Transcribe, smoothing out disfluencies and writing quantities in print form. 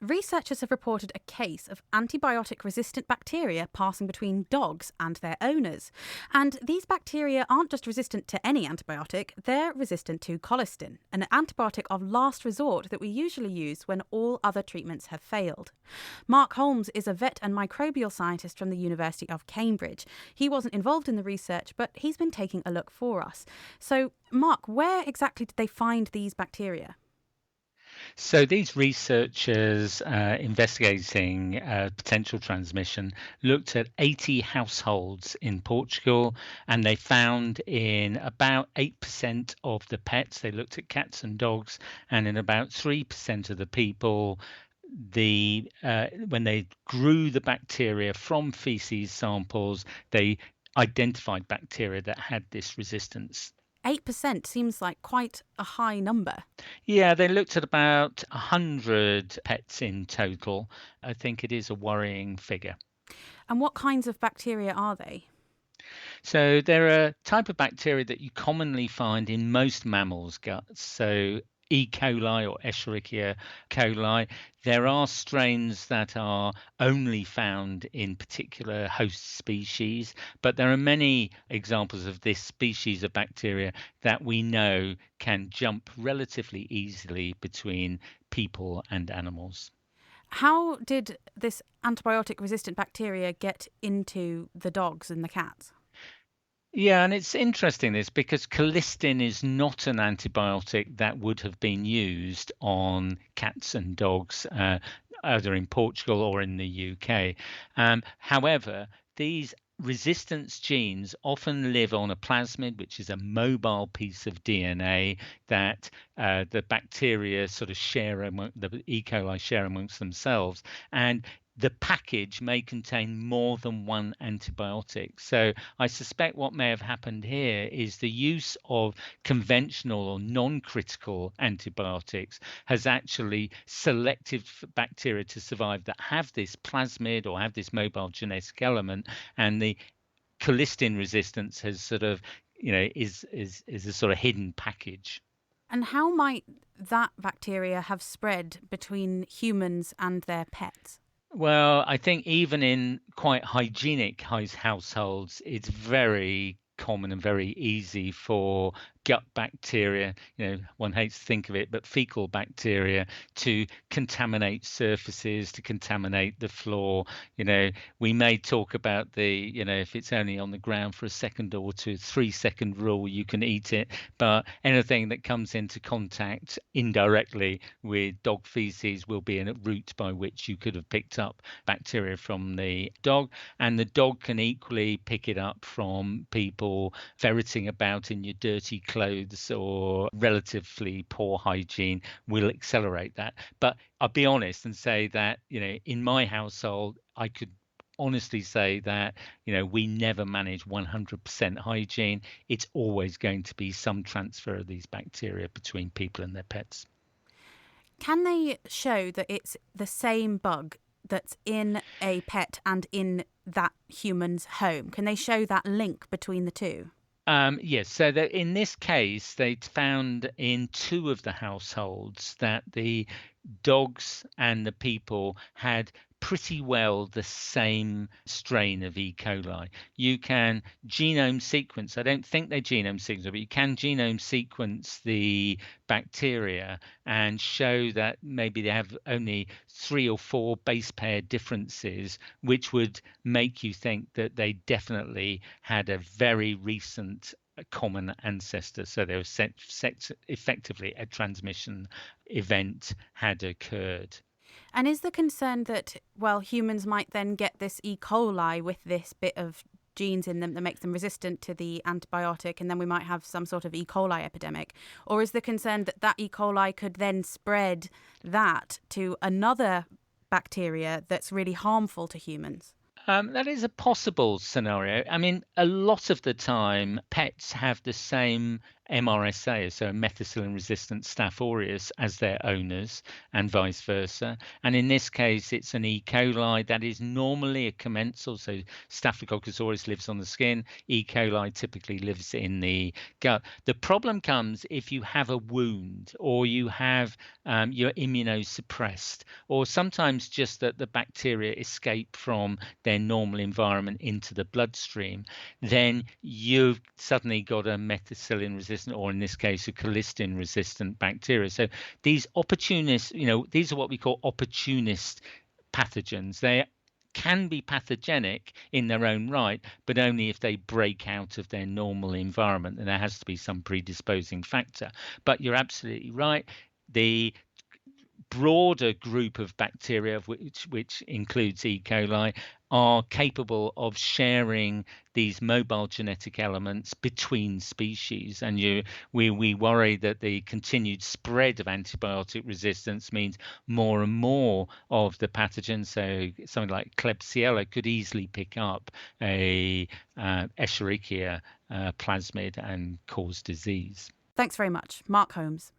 Researchers have reported a case of antibiotic-resistant bacteria passing between dogs and their owners. And these bacteria aren't just resistant to any antibiotic, they're resistant to colistin, an antibiotic of last resort that we usually use when all other treatments have failed. Mark Holmes is a vet and microbial scientist from the University of Cambridge. He wasn't involved in the research, but he's been taking a look for us. So, Mark, where exactly did they find these bacteria? So these researchers investigating potential transmission looked at 80 households in Portugal, and they found in about 8% of the pets, they looked at cats and dogs, and in about 3% of the people, when they grew the bacteria from feces samples, they identified bacteria that had this resistance. 8% seems like quite a high number. Yeah, they looked at about 100 pets in total. I think it is a worrying figure. And what kinds of bacteria are they? So they're a type of bacteria that you commonly find in most mammals' guts. So E. coli or Escherichia coli. There are strains that are only found in particular host species, but there are many examples of this species of bacteria that we know can jump relatively easily between people and animals. How did this antibiotic resistant bacteria get into the dogs and the cats? Yeah, and it's interesting this because colistin is not an antibiotic that would have been used on cats and dogs, either in Portugal or in the UK. However, these resistance genes often live on a plasmid, which is a mobile piece of DNA that the bacteria sort of share among the E. coli share amongst themselves. And the package may contain more than one antibiotic. So I suspect what may have happened here is the use of conventional or non-critical antibiotics has actually selected bacteria to survive that have this plasmid or have this mobile genetic element, and the colistin resistance has sort of, is a sort of hidden package. And how might that bacteria have spread between humans and their pets? Well, I think even in quite hygienic households, it's very common and very easy for gut bacteria, one hates to think of it, but fecal bacteria to contaminate surfaces, to contaminate the floor. We may talk about if it's only on the ground for a second or two, 3 second rule, you can eat it. But anything that comes into contact indirectly with dog feces will be a route by which you could have picked up bacteria from the dog. And the dog can equally pick it up from people ferreting about in your dirty clothes or relatively poor hygiene will accelerate that. But I'll be honest and say that, in my household, I could honestly say that, we never manage 100% hygiene. It's always going to be some transfer of these bacteria between people and their pets. Can they show that it's the same bug that's in a pet and in that human's home? Can they show that link between the two? Yes, so that in this case, they found in two of the households that the dogs and the people had pretty well the same strain of E. coli. You can genome sequence, I don't think they genome sequence, but you can genome sequence the bacteria and show that maybe they have only 3 or 4 base pair differences, which would make you think that they definitely had a very recent common ancestor. So there was effectively a transmission event had occurred. And is the concern that, well, humans might then get this E. coli with this bit of genes in them that makes them resistant to the antibiotic, and then we might have some sort of E. coli epidemic? Or is the concern that that E. coli could then spread that to another bacteria that's really harmful to humans? That is a possible scenario. I mean, a lot of the time, pets have the same MRSA, so methicillin-resistant Staph aureus, as their owners, and vice versa. And in this case, it's an E. coli that is normally a commensal. So Staphylococcus aureus lives on the skin. E. coli typically lives in the gut. The problem comes if you have a wound, or you have you're immunosuppressed, or sometimes just that the bacteria escape from their normal environment into the bloodstream. Then you've suddenly got a methicillin resistant, or in this case, a colistin resistant bacteria. So these opportunists, these are what we call opportunist pathogens. They can be pathogenic in their own right, but only if they break out of their normal environment, and there has to be some predisposing factor. But you're absolutely right. The broader group of bacteria, which includes E. coli, are capable of sharing these mobile genetic elements between species. And we worry that the continued spread of antibiotic resistance means more and more of the pathogens. So something like Klebsiella could easily pick up a Escherichia plasmid and cause disease. Thanks very much, Mark Holmes.